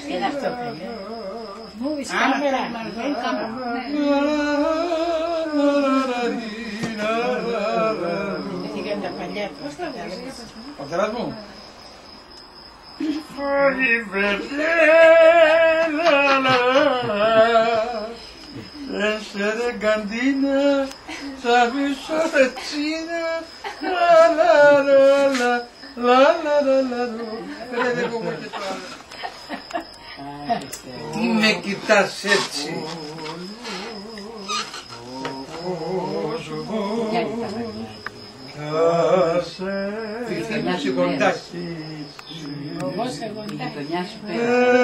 Είναι αυτό παιδιά. Movies camera. Έφυγαν τα παλιά του. Ο πατέρας μου. Essere cantina, sabes sorecina, la la la la la la la la. Vedete come che suona. Τι με κοιτάς έτσι. Φίλος κοντάκι.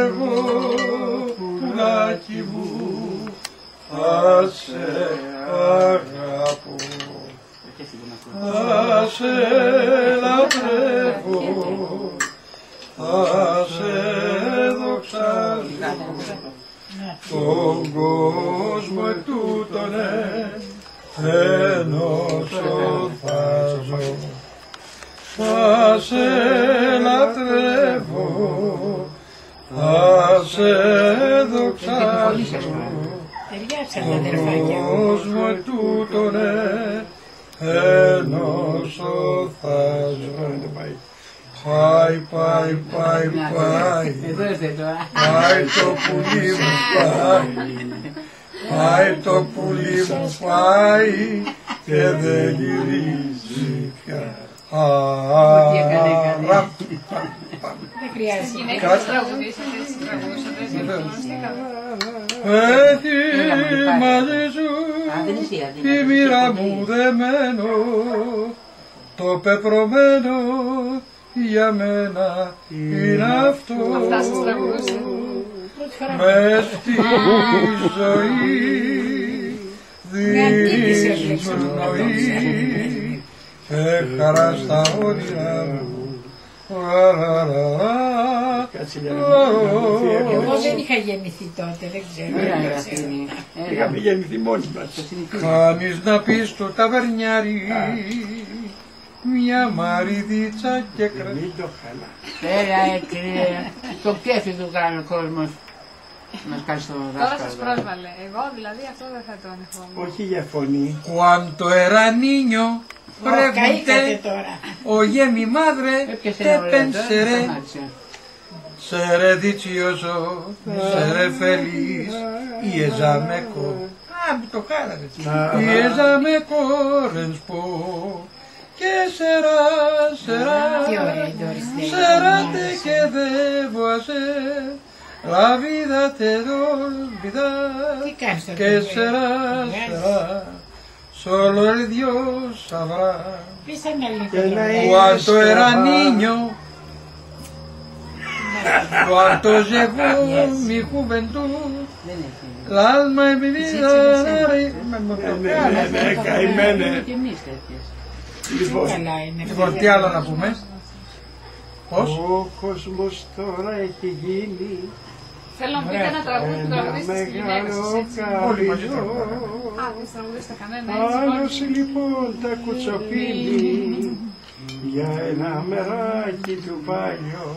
Εγώ πουλάκι μου θα σε αγαπώ, θα σε λατρεύω, θα σε δοξάζω, τον κόσμο ετούτον ενωσοφάζω. Θα σε λατρεύω, θα σε δοξάζω, τον κόσμο ετούτον ενωσοφάζω. Πάει, πάει, πάει, πάει, πάει το πουλί μου πάει, πάει το πουλί μου πάει και δεν γυρίζει πια. Δεν χρειάζεται. Έχει μαζί σου τη μοίρα μου δεμένο, το πεπρωμένο για μένα είναι αυτό. Μες στη ζωή δίνεις πνοή και χαρά στα όνειρά μου. Εγώ δεν είχα γεννηθεί τότε, δεν ξέρω. Είχαμε γεννηθεί μόνοι μας. Κάνεις να πεις στο ταβερνιάρι μια μαριδίτσα και κρατή. Μην το χαλά. Έλα έτσι, το κέφι του κάνει ο κόσμος. Μας κάνει στο δάσκαλο. Τώρα σας πρόσβαλε. Εγώ δηλαδή αυτό δεν θα το ανεχόμουν. Όχι για φωνή. Cuanto era niño, pregunté, oye mi madre, te pensaré. Seré dichoso, seré feliz y ella me corre. Μου το χάραγε. Y ella me corresponde. ¿Qué será, será? Será de que debo hacer. La vida te olvidar. ¿Qué será, será? Solo el Dios sabrá. Cuando era niño, cuando llegó mi juventud, el alma en mi vida. Καημένε. Λοιπόν, τι άλλο να πούμε? Πώς? Ο κόσμος τώρα έχει γίνει Θέλω να μου πείτε ένα τραγούδι που τραγουδίσετε στη γυναίκα σας, έτσι. Όλοι μαζί Α, δεν τραγουδίσετε κανένα, έτσι. άλλος λοιπόν τα κουτσοπίνει για ένα μεράκι του παλιό,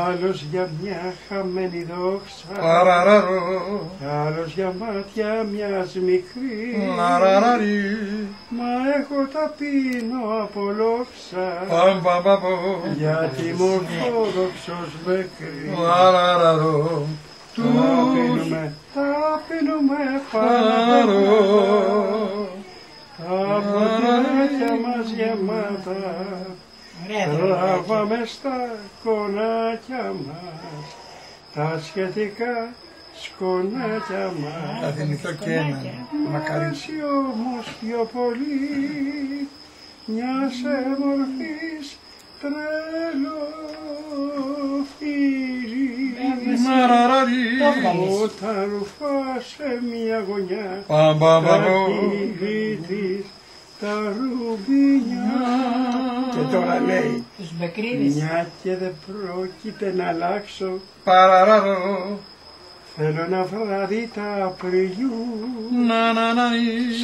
άλλος για μια χαμένη δόξα, άλλος για μάτια μιας μικρής, μα έχω ταπείνω από λόξα, γιατί είμαι ορθόδοξος με κρύβει. Ταπείνουμε πάνω, τα ποτηράκια μας γεμάτα, τράβαμε στα κονάκια μας τα σχετικά σκονάκια μας. Θα θυμηθώ και ένα μακαρίσι. Εσύ όμως πιο πολύ μιας μορφής τρελό φίλη, όταν ρουφάσαι μια γωνιά τα κύλη της τα ρουμπινιά. Και τώρα λέει, μια και δεν πρόκειται να αλλάξω, Θέλω ένα βράδυ τα Απριλιού, Να,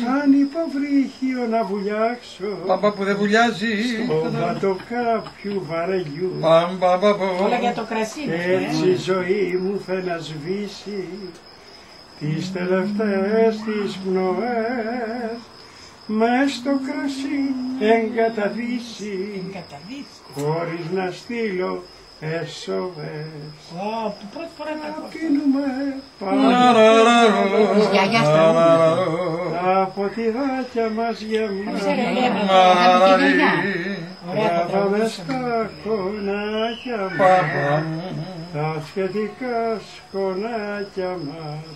σαν υποβρύχιο να βουλιάξω, Παμπα που δεν βουλιάζει. στο βατό κάποιου βαρελιού. Όλα για το κρασί. Έτσι η ζωή μου θα να σβήσει τις τελευταίες της πνοές, μες στο κρασί εγκαταδύσει, χωρίς να στείλω SOS. Που πρώτη φορά τα ακούω. Αφήνουμε Της γιαγιάς τραγούδια. τα ποτηράκια μας γεμάτα, τραβάμε στα κονάκια μας, τα σχετικά σκονάκια μας.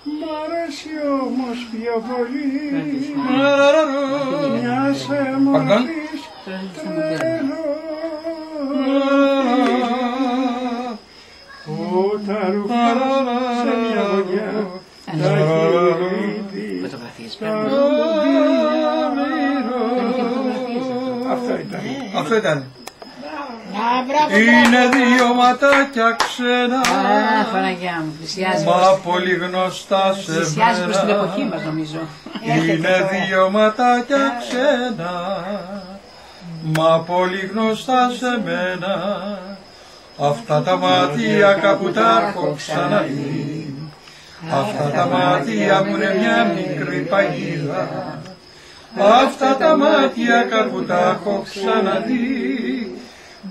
Μ' αρέσει όμως πιο πολύ μια σε μορφής τρελό, που τα ρουφά σε μια γωνιά, τα χείλη Φωτογραφίες τα παίρνουν. ρουμπινιά. Αυτό ήταν. Μπράβο, Είναι δύο ματάκια ξένα, Α, Παναγιά μου, πλησιάζει. μα πολύ γνωστά σε Πλησιάζει προς την εποχή μένα. μας νομίζω. Είναι δύο ματάκια ξένα, μα πολύ γνωστά σε μένα. Αυτά τα μάτια κάπου τα έχω ξαναδεί, αυτά τα μάτια που είναι μια μικρή παγίδα. Αυτά τα μάτια κάπου τα έχω ξαναδεί,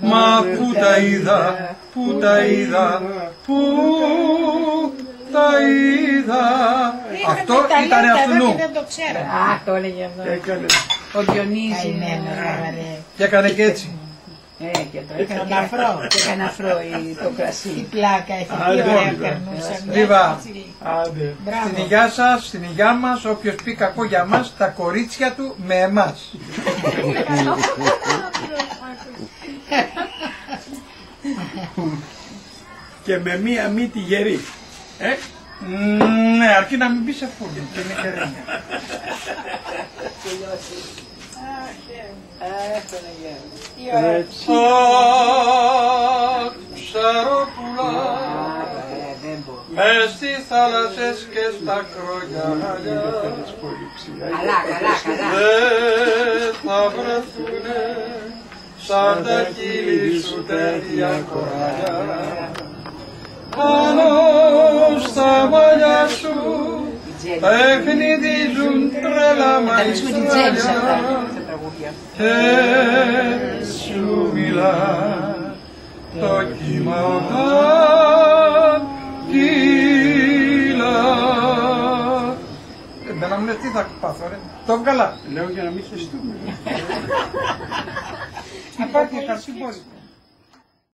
μα πού τα είδα, πού τα είδα, πού τα είδα. Αυτό ήταν αυτού. Δεν το ξέρω. Α, το έλεγε αυτό. Έκανε Ο Διονύσης. Καημένος, ρε. Και έκανε και έτσι. Και το έκανε Τον αφρό. και έκανε αφρό το Τι κρασί. πλάκα έχει, Α, τι λοιπόν, ωραία λοιπόν. περνούσαν. Λίβα. άντε. Στην Μπράβο. υγειά σας, στην υγειά μας, όποιος πει κακό για μας, τα κορίτσια του με εμάς. Και με μία μύτη γερή. Ναι, αρκεί να μην μπει σε φούρνο και είναι κεραίνια. Έτσι. Αχ, ψαρόπουλα, Δεν μπορώ. μες στις θάλασσες και στα κρογιάλια, Πολύ ψηλά. Καλά, καλά, καλά. δεν θα βρεθούνε σαν τα χείλη σου τέτοια κοράλια. Πάνω στα μαλλιά σου παιχνιδίζουν τρέλα Θα λύσουμε την Τζέλη σε αυτά μαϊστράλια τα τραγούδια. και σου μιλά το κύμα όταν κύλα. Εμένα μου λες τι θα πάθω ρε, το βγάλα. Λέω για να μην θεστούμε. Υπάρχει χαρτί μπορεί.